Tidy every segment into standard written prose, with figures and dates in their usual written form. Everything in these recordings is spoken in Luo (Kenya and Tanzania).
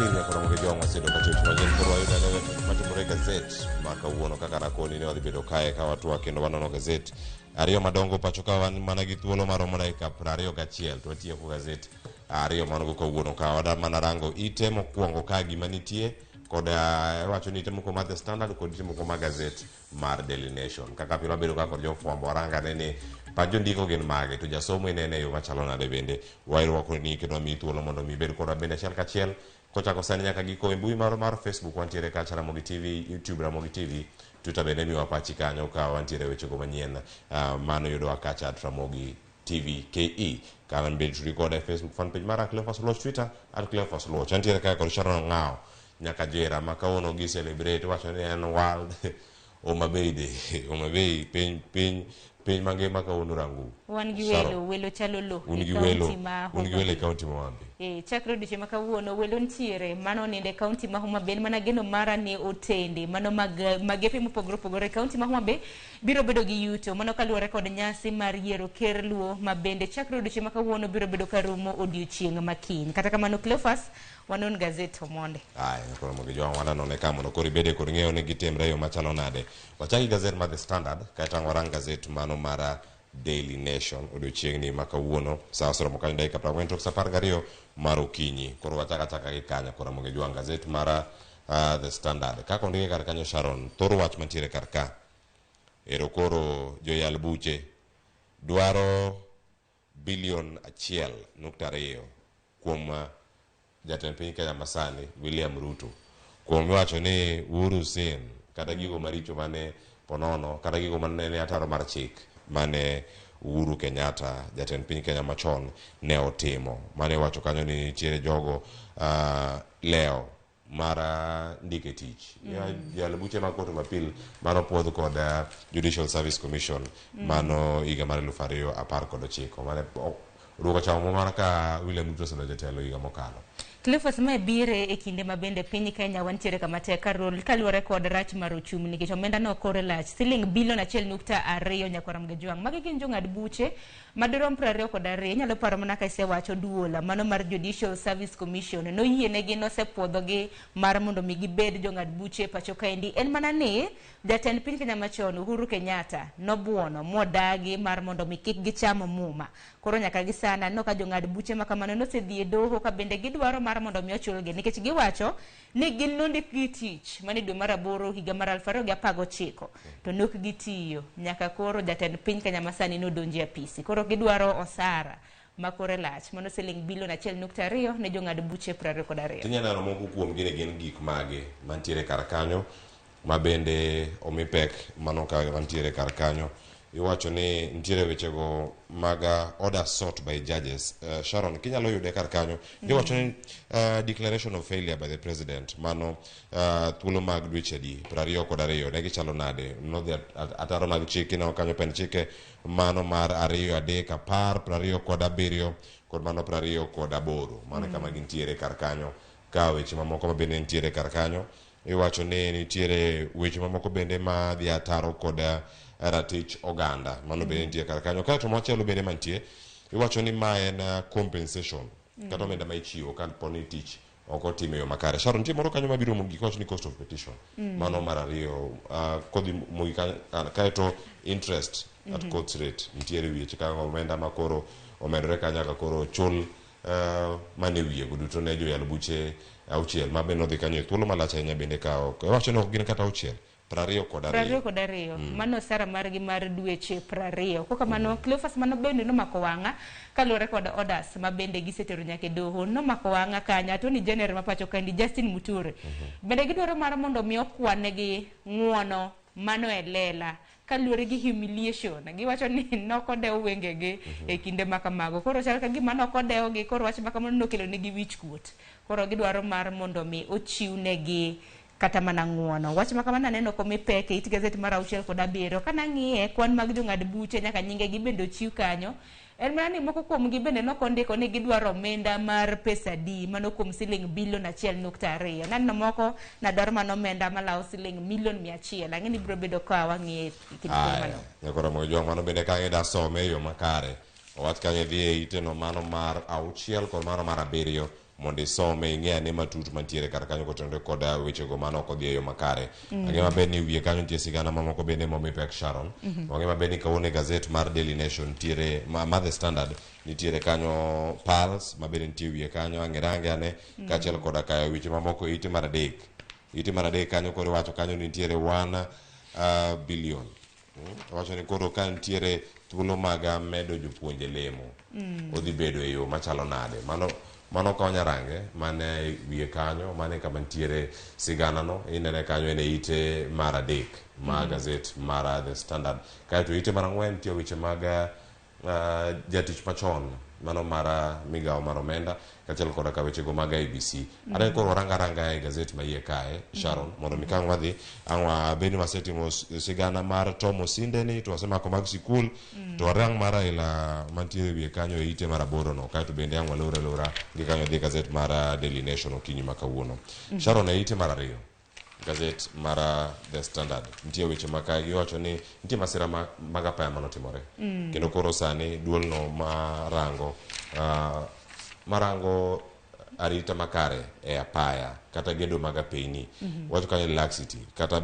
Filia koro moge joma sedo ka chocho majen koro ayuda ne matimore gazet maka uono kaka nakoni ne wadhi bedo kae ka watwa kendo wanono gazet ariyo madongo pacho ka wan mana gi thuolo maromo dakika 21 to watieko gazet ariyo manogo ka uono ka wada mana rango ite mokwongo ka gima nitie kod wacho ni ite moko mar The Standard kod ite moko mar gazet mar Daily Nation kaka pilo bedo ka kod jofwambo waranga ne pajo ndiko gin mage to jasomo inene yo machalo nade bende wairwako ni kendo mi thuolo mondo mi bed kod bende achiel kachiel kochako sani nyaka giko e mbui mar Facebook wantiere kacha Ramogi TV, YouTube Ramogi TV, Twitter bende miwa pachi kanyo ka wantiere wechego manyien mano yudo kacha Ramogi TV KE kana mbele tulikoda Facebook fan page mara Cleophas Loch, Twitter @Cleophas Loch antiere kaka kod Sharon Ngao nyaka jera makaono gi celebrate wacho ni en World Omabei piny mangima ka unu rangu wan gi welo chalo lo ungi welo county Homabay chakro diche maka wuono welo ntiere mano nende county ma Homabay mana geno mara ne otende mano magepe mopogore county ma Homabay biro bedo gi yuto mano kaluwore kod nyasi mar yiero ker luo mabende chakro diche maka wuono biro bedo karumo odiochieng' makiny kata kamano Cleophas wanon gazet omonde koro mogi joma wadano ne kamo no kori bede kori ng'eyo ni gitimre yo machalo nade wachaki gazet mar The Standard kaita warang gazet mano mara Daily Nation odiochieng' ni maka wuono saa soro mokani dakika 42 mar okinyi koro wachaka gi kanya koro mogi jwang gazet mara The Standard kako ndike kar kanyo Sharon thoro wach mantiere kar ka ero koro joyal buche dwaro bilion 1.2 kuom jatend piny Kenya masani William Ruto kuom wacho ni Uhuru Sin kata gigo maricho mane ponono kata gigo mane ataro mar chik mane Uhuru Kenyatta jatend piny Kenya machon ne otimo mane wacho kanyo ni nitiere jogo leo mara ndike tich jal buche ma koto mapil mano puodh kod Judicial Service Commission mano higa mar 2019 mane ruko chamo mara ka William Ruto selo jatelo higa mokalo Cleophas ma bire e kinde mabende piny Kenya wantiere kama tek karol kaluwore kod rach mar ochumi nikech omenda no kore lach siling bilion 1.2 nyakwa Ramge Jwang magi gin jong'ad buche madirom 22 nyalo paro mana ka isewacho duola mano mar Judicial Service Commission no yienegi nosepuodhogi mar mondo mi gibed jong'ad buche pacho kaendi en mana ni jatend piny Kenya machon Uhuru Kenyatta nobuono modagi mar mondo mi kik gichamo muma koro nyaka gisana no ka jong'ad buche makamano nosedhi e doho ka bende gidwaro mar mondo mi ochulgi nikech giwacho ni gin nondik gi tich mane dwe mar 8 higa mar 2019 to nok gitiyo nyaka koro jatend piny Kenya masani nodonji apisi koro gidwaro osara makore lach mano siling bilion 1.2 ne jong'ad buche 22 tinyalo moko kuom gin gik mage mantiere kar kanyo mabende omipek mano ka mantiere kar kanyo iwacho ni ntiere wechego maga order sought by judges Sharon kinyalo yude kar kanyo iwacho ni declaration of failure by the president mano thuolo mag dweche di 22 ne gichalo nade no ataro mag chike na kanyo pen chike mano mar 2 3 10 27 kod mano 28 mano kama gintiere kar kanyo ka weche mamoko mabende ntiere kar kanyo iwacho ni nitiere weche mamoko bende ma dhi ataro kod ratich oganda mano bende ntie kar kanyo kato machielo bende mantie iwacho ni ma en compensation kata omenda ma ichiwo ka poni tich oko time yo makare Sharon ntie moro kanyo mabiro mugi koch ni cost of petition mano mar ariyo kodhi mugi kaito interest at court rate ntiere wiye ka omenda makoro omedore kanya ka koro chul mane wiye guduto ne joyal buche auchiel mabende odhi kanyo thuolo malach ahinya bende ka iwacho ni ok gin kata auchiel 22 mano sara margi mar dweche 20 koka mano Cleophas mano bende nomako wanga kaluwore kod orders mabende gisetero nyaka doho nomako wanga kanya to ni general mapacho kandi Justin Muture bende gidwaro mar mondo mi okwanegi ng'uono mano e lela kaluwore gi humiliation giwacho ni nokodewo wengegi e kinde makamago koro chal ka gima nokodewo gi koro wach makamano nokelo negi wich kuot koro gidwaro mar mondo mi ochiwnegi kata mana ng'uono wach makamano neno komipeke it gazet mar 6.7 kana ng'iye kwan mag jong'ad buche nyaka nyingegi bende ochiw kanyo en mana ni moko kuom gi bende nokondiko ni gidwaro omenda mar pesa di mano kuom siling bilion 1.2 nanno moko nadwaro mano omenda malawo siling milion 100 ang'eni biro bedo ka wang'iye kitmano nyakoro mo jong mano bende ka ng'eda some yo makare owach kanyo dhi e ite no mano mar 6 kod mano mar 7 mondo isome ing'e ane matut mantiere kar kanyo kotenore kod wechego mano ok odhi e yo makare. Ang'e maber ni wiye kanyo nitie sigana mamoko bende momi pek Sharon. Ang'e maber ni kawuono e gazet mar Daily Nation nitiere ma The Standard nitiere kanyo Pulse mabende nitie wiye kanyo ang'e range ane kaachiel koda kayo weche mamoko ite mar adek kanyo koro wacho kanyo nitiere 1 billion. Wacho ni koro ka nitiere thuolo mag medo jopuonje lemo odhi bedo e yo machalo nade. Mano konya range mane wiye kanyo mane kama nitiere sigana no inene kanyo ene ite mar adek ma gazet mar The Standard. Kaeto ite mar ang'wen nitie weche mag jatich machon mano mar migawo mar omenda kaachiel koda ka wechego mag IEBC. Ane koro ranga e gazet ma iye kae Sharon mondo mi kang' wadhi ang'wa bendi wasetimo sigana mar Tom Osindeni to wasemako mag sikul to warang mar Raila mantiere wiye kanyo e ite mar 8 no kaeto bende ang'wa lora gi kanyo dhi gazet mar Daily Nation okinyi ma kawuono. Sharon e ite mar 2 gazet mar The Standard nitie weche maka giwacho ni nitie masira mag apaya manotimore kendo koro sani duol no marango arita makare e apaya kata gedo mag apeyni wacho kanyo laxity kata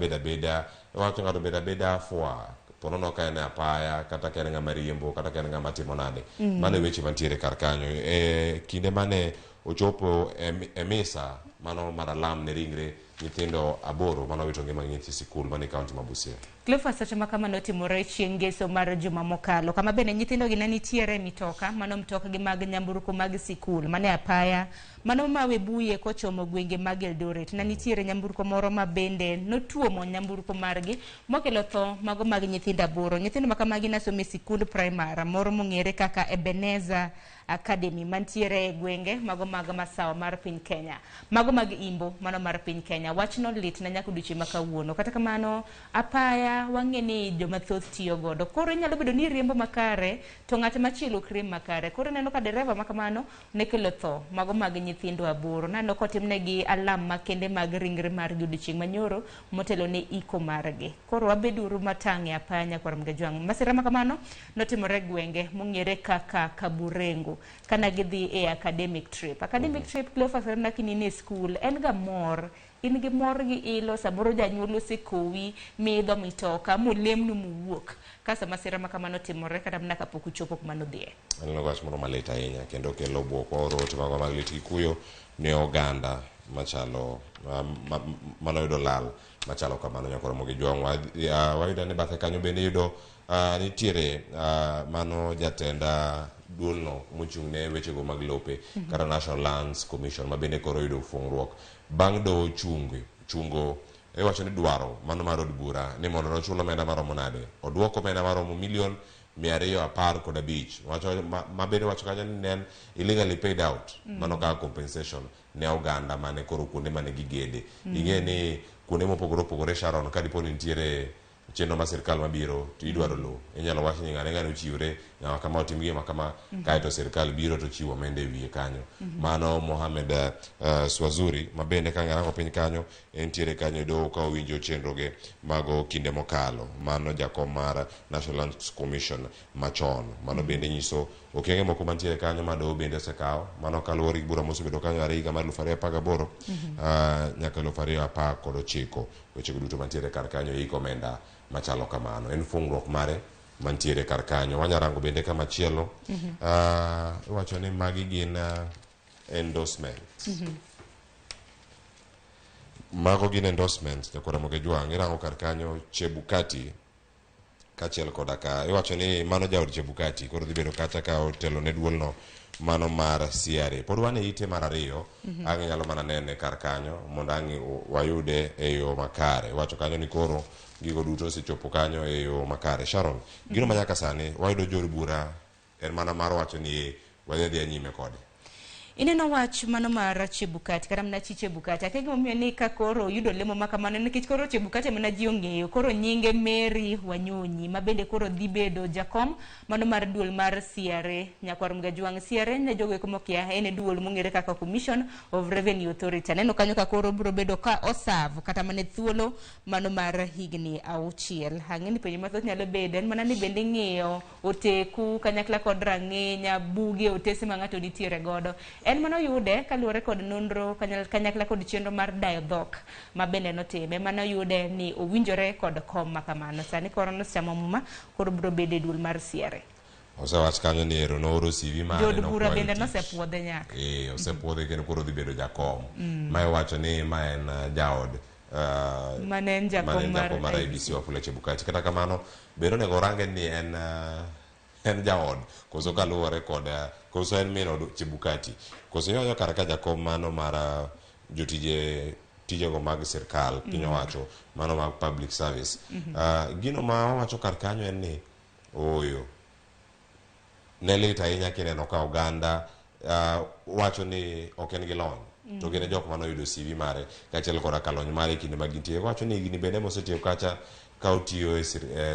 wacho ng'ato beda fwa ponono ka en apaya kata ka en ng'ama riembo kata ka en ng'ama timo nade. Mano weche mantiere kar kanyo e kinde mane ochopo e misa mano mar alam ne ringre nyithindo 8 mano wito ngima nyithi sikul mani kaunti ma Busia. Cleophas seche ma kamano timore chieng' ngeso mar juma mokalo kama bende nyithindo gi ne nitiere mitoka mano mtoka gi mag nyamburko mag sikul mane apaya mano mawe buye kochomo gwenge mag Eldoret na nitiere nyamburko moro ma bende notuomo nyamburko margi mokelo tho mago mag nyithindo 8. Nyithindo makamagi nasome sikund primary moro mong'ere kaka Ebenezer Academy mantiere e gwenge mago mag masawa mar piny Kenya mago mag Imbo mano mar piny Kenya. Wachno lit na nyaka duche makawuono kata kamano apaya wang'e ni joma thoth tiyo godo koro inyalo bedo ni riembo makare to ng'at machielo krem makare koro neno ka dereva makamano ne kelo tho mago mag nyithindo 8 nano kotimnegi alam makende mag ringre mar godiochieng' manyoro motelo ne iko margi. Koro wabeduru matang' e apaya nyakwar Mgejwang'. Masira makamano notimore gwenge mong'ere kaka Kaburengo kana gidhi e academic trip. Cleophas na kinine school en ga mor in gi mor gi ilo samoro janyuol osekowi midho mitoka molemnu muwuok kasa masira makamano timore kata mna kapok uchopo kuma nodhie. Aneno wach moro malit ahinya kendo kelo buoko oro timago mag lit kikuyo ne oganda machalo manoyudo lal machalo kamano nyakoro Mgejwang'. Wayudo ni bathe kanyo bende yudo nitiere mano jatenda duolno mochung' ne wechego mag lope kata National Lands Commission ma bende koro yudo fungruok bang' do chungo wacho ni dwaro mano mar od bura ni mondo nochul omenda maromo nade. Oduoko omenda maromo $215 wacho ma bende wacho kanyo ni nen illegally paid out mano ka compensation ne oganda mane koro kuonde mane gigede. Ing'e ni kuonde mopogore opogore Sharon ka dipo ni nitiere chenro ma sirkal mabiro to idwaro lo inyalo wach ni ng'ane ochiwre ng'awa kama otim gima kama kaeto sirkal biro to chiwo omenda e wiye kanyo. Mano Mohamed Swazuri ma bende ka ng'arango piny kanyo entiere kanyo do ka owinjo chenroge mago kinde mokalo mano jakom mar National Lands Commission machon mano bende nyiso okenge moko mantiere kanyo ma do bende osekawo mano kaluwore gi bura mosebedo kanyo are higa mar 2018 nyaka 2019 wechego duto mantiere kar kanyo iko omenda machalo kamano en fungruok mare mantiere kar kanyo. Wanyarango bende kama chielo iwacho ni magi gin endorsements mago gin endorsements nyakora Mgejwang'. Irango kar kanyo Chebukati kachiel koda ka iwacho ni mano jaod Chebukati koro dhi bedo kata ka otelo ne duolno mano mar CRA. Pod wane ite mar 2 ang' nyalo mana nene kar kanyo mondo ang' wayude e yo makare. Wacho kanyo ni koro gigo duto osechopo kanyo e yo makare. Sharon, gino manyaka sani wayudo jor bura en mana mar wacho ni wadhi nyime kode. Ineno wach mano mar Chebukati kata mna Chebukati akege momiyo ni ka koro yudo lemo makamano nikech koro Chebukati mana ji ong'eyo koro nyinge Mary Wanyonyi ma bende koro dhi bedo jakom mano mar duol mar CRA nyakwar Mgejwang'. CRA ne jogo eko mokia ene duol mong'ere kaka Commission of Revenue Authority. Neno kanyo ka koro biro bedo ka osav kata mane thuolo mano mar higni 6. Hang'e ni penjo mathoth nyalo bedo en mana ni bende ng'iyo oteku kanyakla kod rang'enya buge otese ma ng'ato nitiere godo. En mano yude kaluwore kod nonro kanyakla kod chenro mar dayo dhok ma bende notime, mano yude ni owinjore kod kom ma kamano. Sani koro nosechamo muma, koro biro bedo e dul mar siere. Osewach kanyo ni ero nooro CV mare Jod bura bende nosepuodhe nyaka. Osepuodhe kendo koro dhi bedo jakom. Ma iwacho ni ma en jaod manen jakom mar IEBC Wafula Chebukati. Kata kamano bende onego range ni en jaod koso kaluwore kod koso en min od Chebukati koso yoyo kar ka jakom mano mar tijego mag sirkal piny owacho mano mag public service. Gino ma owacho kar kanyo en ni ne lit ahinya kineno ka oganda wacho ni ok en gi lony to gin jok mano yudo CV mare kaachiel koda ka lony mare kinde ma gintie. Wacho ni gini bende mosetiyo kacha ka otiyo e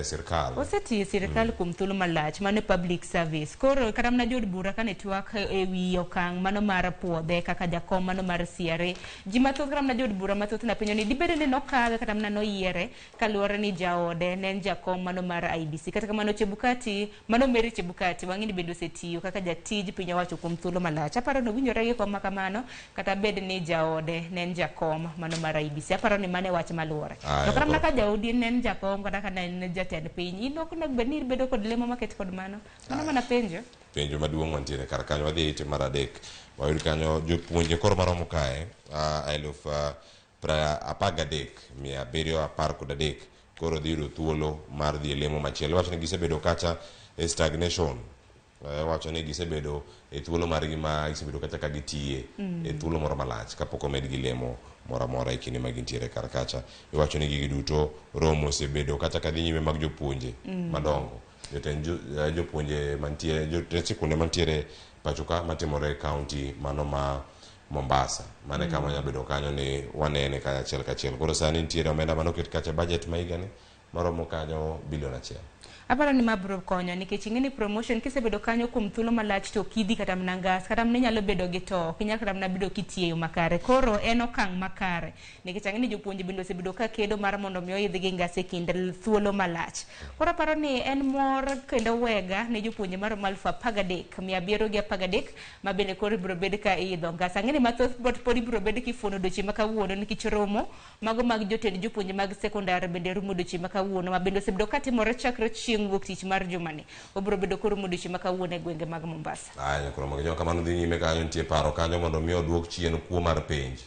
sirkal. Osetiyo e sirkal kuom thuolo malach, mano public service. Koro kata mana jod bura kane twak e wi okang' mano mar puodhe kaka jakom mano mar CRA. Ji mathoth kata mana jod bura mathoth na penjo ni dibede ni nokawe kata mana noyiere kaluwore ni jaode ne en jakom mano mar IEBC. Kata kamano Chebukati, mano Mary Chebukati wang'e ni bende osetiyo kaka jatij piny owacho kuom thuolo malach. Aparo ni owinjore gi kom ma kamano kata bed ni jaode ne en jakom mano mar IEBC. Aparo ni mane wach maluwore. To kata mana ka jaodi ne en jakom kata kana en jatend piny, in ok onego bed ni bedo kod lemo maket kod mano. Mano mana penjo maduong' mantiere kar kanyo. Wadhi ite mar adek, wayud kanyo jopuonje koro maromo kae 13,713 koro dhi yudo thuolo mar dhi e lemo machielo. Wacho ni gisebedo kacha e stagnation, wacho ni gisebedo e thuolo margi ma gisebedo kacha ka gitiye e thuolo moro malach kapok omed gi lemo mora mora e kinde ma gintiere kar kacha. Iwacho ni gigi duto romo osebedo kacha ka dhi nyime mag jopuonje madongo, jopuonje mantiere jotend sikunde mantiere pacho ka matimore kaunti mano ma Mombasa. Mane kama nyalo bedo kanyo ni wanene kachiel kachiel. Koro sani nitiere omenda manoket kacha budget ma higani maromo kanyo $1 billion. Aparo ni mabro konyo nikech ing'e ni promotion kisebedo kanyo kuom thuolo malach to kidhi kata mana ngas kata mana nyalo bedo gi to kinyal kata mana bedo kitiyo makare. Koro en okang' makare nikech ang'e ni jopuonje bende osebedo ka kedo mar mondo mi oyidh gi ngas e kinde thuolo malach. Koro aparo ni en mor kendo wega ne jopuonje maromo 13,713 ma bende koro biro bedo ka idho ngas. Ang'e ni mathoth pod biro bedo kifuono odiochieng' ma kawuono nikech romo mago mag jotend jopuonje mag sekondar bende rumo odiochieng' ma kawuono ma bende osebedo ka timore chakre chieng' wuok tich mar jumani. Obiro bedo koro odiochieng' ma kawuono e gwenge mag Mombasa. Koro mag kamano dhi nyime kanyo nitie paro kanyo mondo mi oduok chien kuo mar penj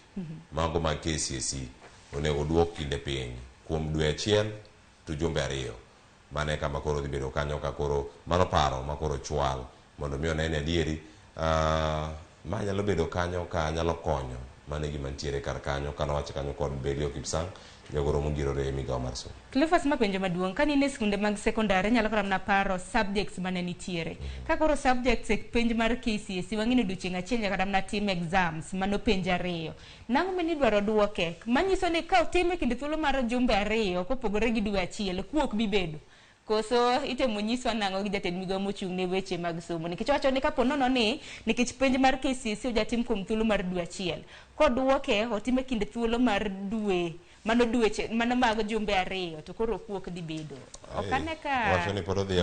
mago mag KCSE onego oduok kinde piny kuom dwe achiel to jumbe 2. Mane kama koro dhi bedo kanyo ka koro mano paro ma koro chwal mondo mi onene adieri ma nyalo bedo kanyo ka nyalo konyo mane gima ntiere kar kanyo kana wacho kanyo kod Belio Kipsang jagoro mongirore migawo mar somo. Cleophas mapenjo maduong' ka nine skunde mag sekondari nyalo kora na paro subjects mane nitiere. Ka koro subjects e penj mar KCSE wang'e ni odiochieng' achiel nyaka kata mana tim exams mano penj 2. Nang'o mane idwaro duoke? Manyiso ni ka otime kinde thuolo mar jumbe 2 kopogore gi dwe achiel kuok bi bedo. Koso itemo nyiswa nang'o gi jatend migawo mochung' ne weche mag somo nikech wacho ni kapo nono ni nikech penj mar KCSE ojatim kuom thuolo mar dwe achiel. Koduoke otime kinde thuolo mar dwe mano dweche mano mag jumbe 2 to koro kuok di bedo. Okane ka wacho ni pod odhi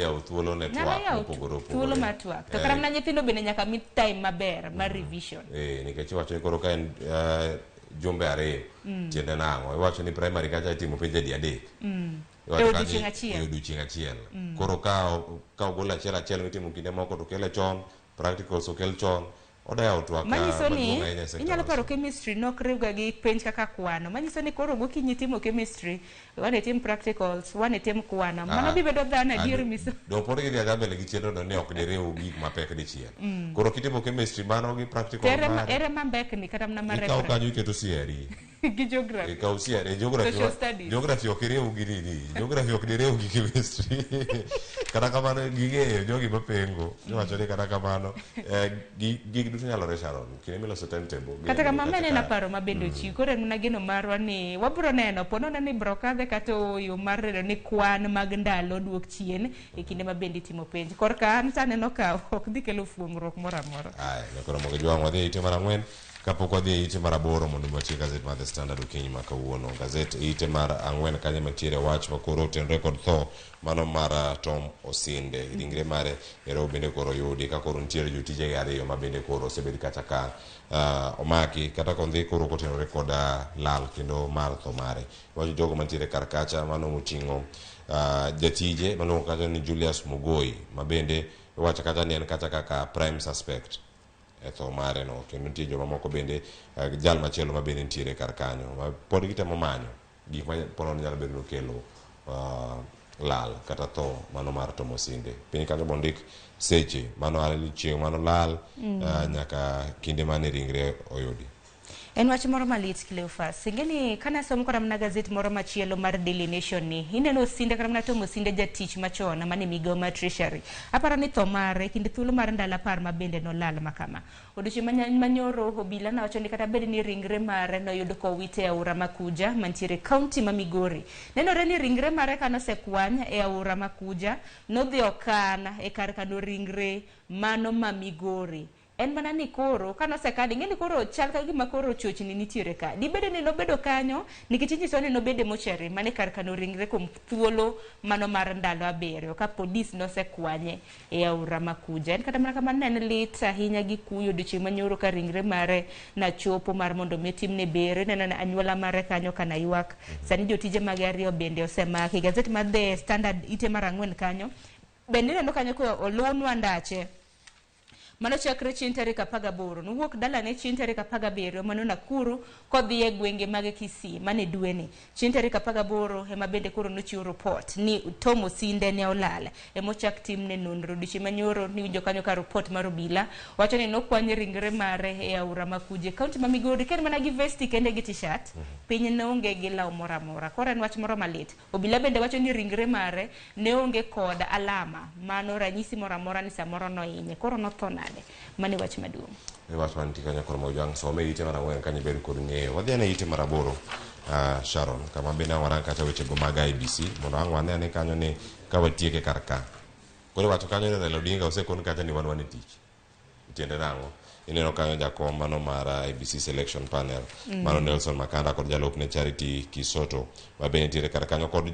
yaw thuolo ne twak mopogore thuolo mar twak to kata mana nyithindo bende nyaka mi time maber mar revision. Nikech wacho ni koro ka en jumbe 2 tiende nang'o. Iwacho ni primary kacha itimo penj di 3 odiochieng' achiel. Koro ka ogol achiel mitimo kinde moko to kele chon, practicals okel chon, odayawo twak manyiso ni inyalo paro chemistry nok riwga gi penj kaka kwano. Manyiso ni koro gokinyi timo chemistry, wane tim practicals, wane tim kwano. Mano bi bedo dhano adier miso. Do pod gi ga mbele gi chenro no ne ok diriw gik mapek dichiel. Koro kitimo chemistry mano gi practical mano. Ere mambek ni kata mana mare. Ikaw kanyo iketo CRE. Gi geography. Ikaw CRE geography ok iriw gi nini. Geography ok diriw gi chemistry. Kata kamano ging'eyo jogi mapengo. Iwacho ni kata kamano gig duto nyalo resharon. Kine miloso timetable. Kata kamano mane na paro mabendo chi. Koro en geno marwa ni wabro neno pono ni brokadhe kata yo mar redo ni kwan mag ndalo duok chien e kinde mabendi timo penj. Korka an sane no ka ok dhi kelo fuong'ruok moro amora. Koro mogo jwang' wadhi ite mar 4 kapok wadhi ite mar 8 mondo wachie gazet mar The Standard okinyi ma kawuono. Gazet ite mar 4 kanyo mantiere wach makoro otenore kod tho mano mar Tom Osinde. Ringre mare ero bende koro yudi ka koro nitiere jotije ariyo ma bende koro osebed kata ka omaki kata kondhi koro kotenore kod lal kendo mar tho mare. Wach jogo mantiere kar kacha mano moting'o jatije maluongo kata ni Julius Mugoi ma bende wacha kata ni en kata kaka prime suspect e tho mare no, kendo nitie joma moko bende jal machielo ma bende nitiere kar kanyo ma pod gitemo manyo gik ma pono nyalo bedo nokelo lal kata tho mano mar Tom Osinde. Piny kanyo bondik seche mano chieng' mano lal nyaka kinde mane ringre oyudi. En wach moro malit Cleophas. Ingeni kana somo kora mna gazet moro machielo mar Daily Nation ni. Ineno Osinde kara mna Tom Osinde jatich machon mane migao mar Treasury. Aparo ni tho mare kinde thuolo mar ndalo 10 ma bende no lal makama. Odiochieng' manyoro obila na wacho ni kata bed ni ringre mare no yudo kowite aora Makuja mantiere county ma Migori. Nenore ni ringre mare kano sekwany e aora Makuja nodhi okan e kar kano ringre mano ma Migori. En mana ni koro kano sekadi ngeni koro chal ka gima koro chochni nitiere ka. Dibede ni nobedo kanyo nikech nyiso ni nobede mochari mane kar kano ringre kuom thuolo mano mar ndalo 7 ka polis nosekwanye e aora Makuja. En kata mana kamano en lit ahinya gi kuyo odiochieng' manyoro ka ringre mare na chopo mar mondo metimne bere neno na anyuola mare kanyo kana ywak. Sani jotije mage ariyo bende osemaki. Gazet mar The Standard ite mar 4 kanyo bende neno kanyo ko olunwa ndache mano chakre chieng' tarik 18 nowuok dalane chieng' tarik 17 mano Nakuru kodhi e gwenge mag Kisii mane dweni. Chieng' tarik 18 ema bende koro nochiwo report ni Tom Osinde ne olal emochak timne nonro. Odiochieng' manyoro ni winjo kanyo ka report mar obila wacho ni nokwany ringre mare e aora Makuje kaunti ma Migori ken mana gi vesti kende gi t-shirt piny ne onge gi law moro amora. Koro en wach moro malit. Obila bende wacho ni ringre mare ne onge kod alama mano ranyisi moro amora ni samoro noinye koro nothona mane wach maduong'. E wach mantie kanyo koro mojang some ite mar 4 kanyo bedo kod ng'eyo. Wadhi ane ite mar 8 Sharon kama bende warang kata weche go mag IBC mondo ang'wane ane kanyo ni ka watieke kar ka. Koro wacho kanyo ni Raila Odinga osekon kata ni wan e tich. Tiende nang'o? Ineno kanyo jakom mano mar IBC selection panel mano Nelson Makanda kod jalupne Charity Kisoto ma bende nitiere kar kanyo kod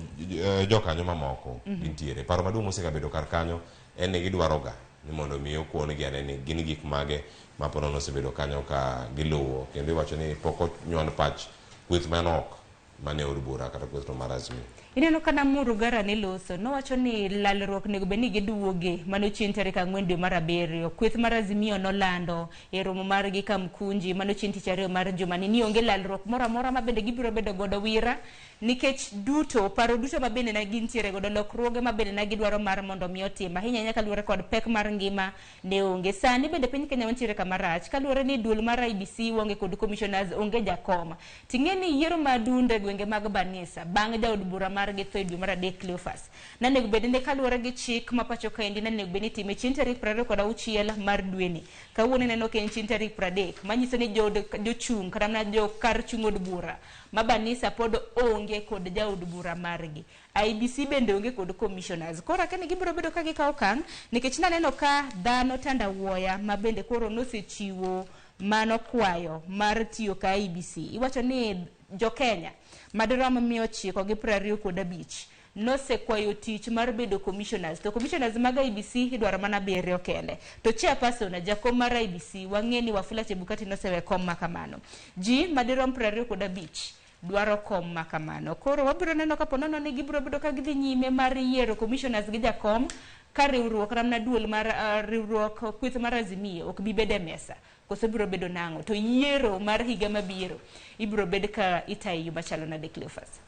jokanyo mamoko nitiere. Paro maduong' osekabedo kar kanyo en ni gidwaroga ni mondo mi okuone gi ane ni gin gik mage ma pono osebedo kanyo ka giluwo kendo iwacho ni pok onyon pach kweth manok mane od bura kata kweth mar Azimio. Ineno kana Murugara ne loso nowacho ni lalruok nego beni giduoge mano chieng' tarik 4 dwe mar 7 kweth mar Azimio nolando e romo mar gi Kamkunji mano chieng' tich 2 mar juma ni onge lalruok moro amora ma bende gibiro bedo godo wira nikech duto paro duto ma bende na gintiere godo lokruoge ma bende na gidwaro mar mondo mi otim ahinya nyaka luore kod pek mar ngima ne onge. Sani bende piny Kenya wantiere kama rach kaluore ni duol mar IBC onge kod commissioners onge jakoma. Ting'eni yiero madunde gwenge mag Banisa bang' jaod bura mar gi tho dwe mar 3 Cleophas nanego bende ne kaluore gi chik ma pacho kaendi nanego bende time chieng' tarik 26 mar dweni. Kawuono neno ke chieng' tarik 30 manyiso ni jochung' kata na jo kar chung' od bura ma Banisa pod onge kod jaod bura margi. IBC bende onge kod commissioners. Kora kane gibiro bedo ka gikaw kan nikech naneno ka dhano tanda wuoya ma bende koro nosechiwo mano kwayo mar tiyo ka IBC. Iwacho ni jo Kenya madirom 925 nosekwayo tich mar bedo commissioners. To commissioners mag IBC idwaro mana 7 kende. To chairperson jakom mar IBC wang'eni Wafula Chebukati nosewe kom makamano. Ji madirom 25 dwaro kom makamano. Koro wabiro neno ka ponono ni gibiro bedo ka gidhi nyime mar yiero commissioners gi jakom ka riwruok ramna duol mar riwruok kweth mar Azimio ok bi bede mesa. Koso biro bedo nang'o to yiero mar higa mabiro ibiro bed ka itayo machalo na de Cleophas.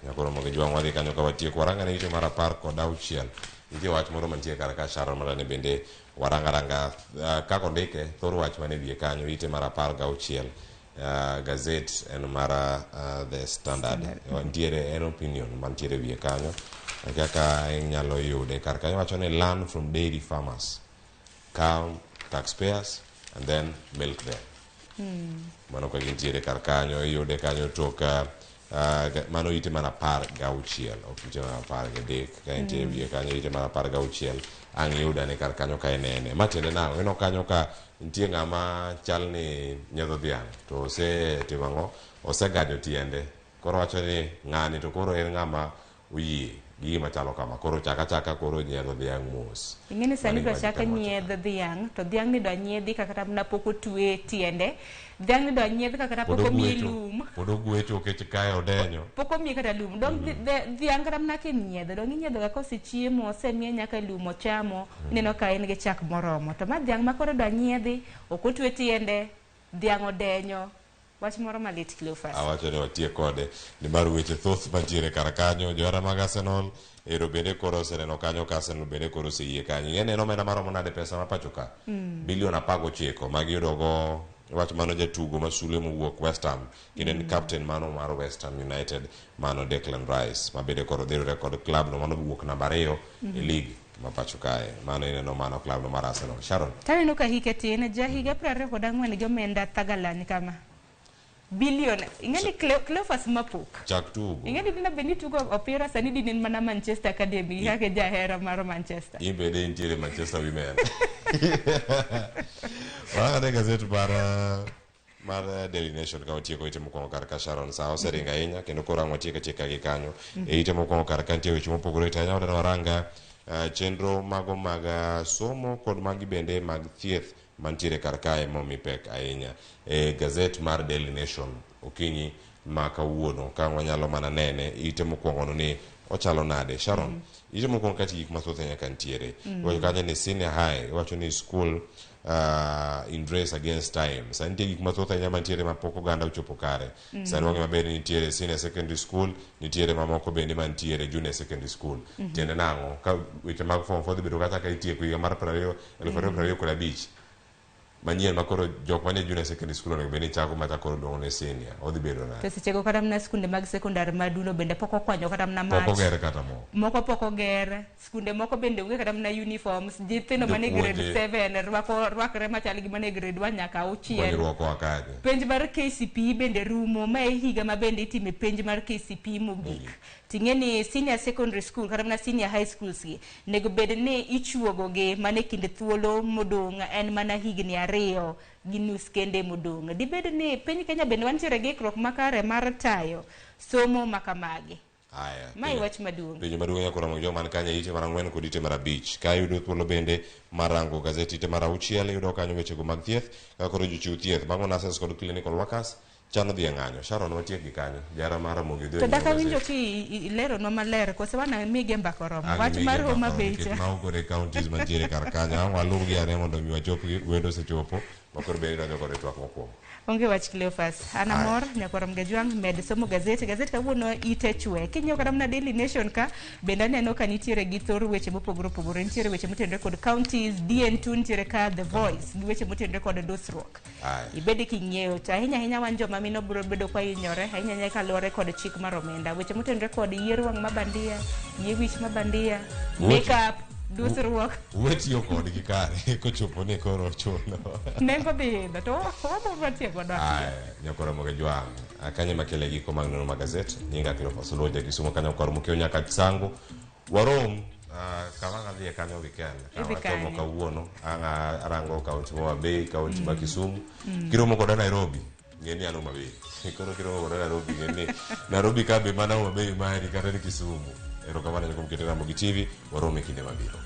Nyakoro moge jwang' wadhi kanyo ka watieko waranga ne ite mar 16 nitie wach moro mantie kar ka Sharon marane bende waranga kako ndike thoro wach mane wie kanyo ite mar 16 gazet en mar The Standard. Nitiere en opinion mantiere wie kanyo kaka inyalo yude kar kanyo wacho ni learn from dairy farmers, cow taxpayers and then milk them. Mano ka gintiere kar kanyo yude kanyo tok mano ite mana 16 ok ite mana 13 ka entie wiye kanyo ite mana 16 ang' iyudane kar kanyo ka inene matiende nang'o ino kanyo ka nitie ng'ama chal ni nyiedho dhiang' to osetimo ang'o oseganyo tiende koro wacho ni ng'ani to koro en ng'ama oyie gi gima chalo kama koro chaka koro nyiedho dhiang' mos ing'eni sani dwa chaka nyiedho dhiang' to dhiang' ni dwa nyiedhi kaka mana pok otwe tiende dhiang' ni dwa nyiedhi kaka mana pok omiye lum pod ogwecho kech kae odenyo pok omiye kata lum dong dhiang' kata mana kinyiedho dong inyiedho ga kosechiemo osemiye nyaka lum ochamo ineno ka en gi chak moromo to ma dhiang' ma koro dwa nyiedhi ok otwe tiende dhiang' odenyo wach moro malit Cleophas awacho ni watie kode nimar weche thoth mantiere kar kanyo johera mag Arsenal ero bende koro oseneno kanyo ka Arsenal bende koro oseyie kanyo ing'e neno omenda maromo nade pesa ma pacho ka bilion 19 magiyudogo wach mano jatugo ma sule mowuok West Ham kendo en captain mano mar West Ham United mano Declan Rice ma bende koro dhirore kod club no mano wuok namba 2 e league ma pacho kae mano ineno mano club no mar Arsenal Sharon taneno ka hike tin ja higa 24 gi omenda thagalani kama bilion ing'eni Cleophas mapok chak tugo ing'eni dina beni tugo opira sani dinen mana Manchester Academy kake jahera mar Manchester imbede intiere Manchester Women wang'ane gazet mar Daily Nation ka otieko ite mokwongo kar ka Sharon sa oseringa ahinya kendo koro ang' watieko chika gi kanyo e ite mokwongo kar ka nitie weche mopogore ite ahinya wadano waranga chenro mago mag somo kod magi bende mag thieth mantiere kar kae momi pek ahinya e gazet mar Daily Nation okinyi ma kawuono ka wanyalo mana nene ite mokwongo no ni ochalo nade Sharon ite mokwongo kati gik mathoth nyaka ntiere wacho kanyo ni senior high wacho ni school in race against time sa nitie gik mathoth ahinya mantiere ma pok oganda ochopo kare sani wang'e maber nitiere senior secondary school nitiere mamoko bende mantiere junior secondary school tiende nang'o ka weche mag form 4 dhi bedo kata ka itieko higa mar 2025 manyien makoro jok manie junior secondary school onego bende chako mata koro dong ne senior odhi bedo na to sechego kata mna skunde mag sekondar madulo bende pok okwanyo kata mna mach pok ogere kata moko pok ogere skunde moko bende onge kata mna uniforms nyithindo manie grade 7 rwakre machal gi manie grade 1 nyaka 6 penj mar KCPE bende rumo ma e higa ma bende itime penj mar KCPE mogik ting'eni senior secondary school kata mna senior high schools gi nego bed ni ichuogo gi mane kinde thuolo modong' en mana higni 2 gi nus kende modong' di bed ni piny Kenya bende wantiere gi ikruok makare mar tayo somo makamagi aya mai wach maduong' penjo maduong' yakora mo joma man kanye ite mar 4 kod ite mar 5 ka yudo thuolo bende marango gazeti ite mar 6 yudo kanyo weche go mag thieth ka koro jochiw thieth bango nurses kod clinical workers chano dhi ng'anyo Sharon watiek gi kanyo jara mar Ramogi to daka winjo ki lero no maler kose wana mige mbako romo wach mar Homa Bay cha ma ogore counties mantiere kar kanyo waluw gi ane mondo mi wachop wendo sechopo makoro bende donjo kod twak mokwongo onge wach Cleophas ana mor nyakoro Mgejwang med somo gazeti kawuono ite chwe kinyo kata mna Daily Nation ka bende neno ka nitiere gi thor weche mopogore opogore nitiere weche motenore kod counties DN2 nitiere ka The Voice gi weche motenore kod dusruok ibede king'eyo to ahinya wan joma mino biro bedo kwa inyore ahinya kaluwore kod chik mar omenda weche motenore kod yier wang' mabandia yie wich mabandia makeup dusruok wetiyo kodgi kare kochopo ni koro chuno nengo dhi to wabro tiego do nyakora Mgejwang akanye makele giko mag nono magazet nyinga Cleophas Oloja kisumo kanyo kor mukeo nyaka sangu warom kawanga dhie kanyo weekend kawatomo kawuono arango kaunti Homa Bay kaunti ma Kisumu kiromo koda Nairobi ngeni ano mabe koro kiromo koda Nairobi ngeni Nairobi kabe mana Homa Bay mari kata ni Kisumu erokamano kuom keto Ramogi TV warome kinde mabiro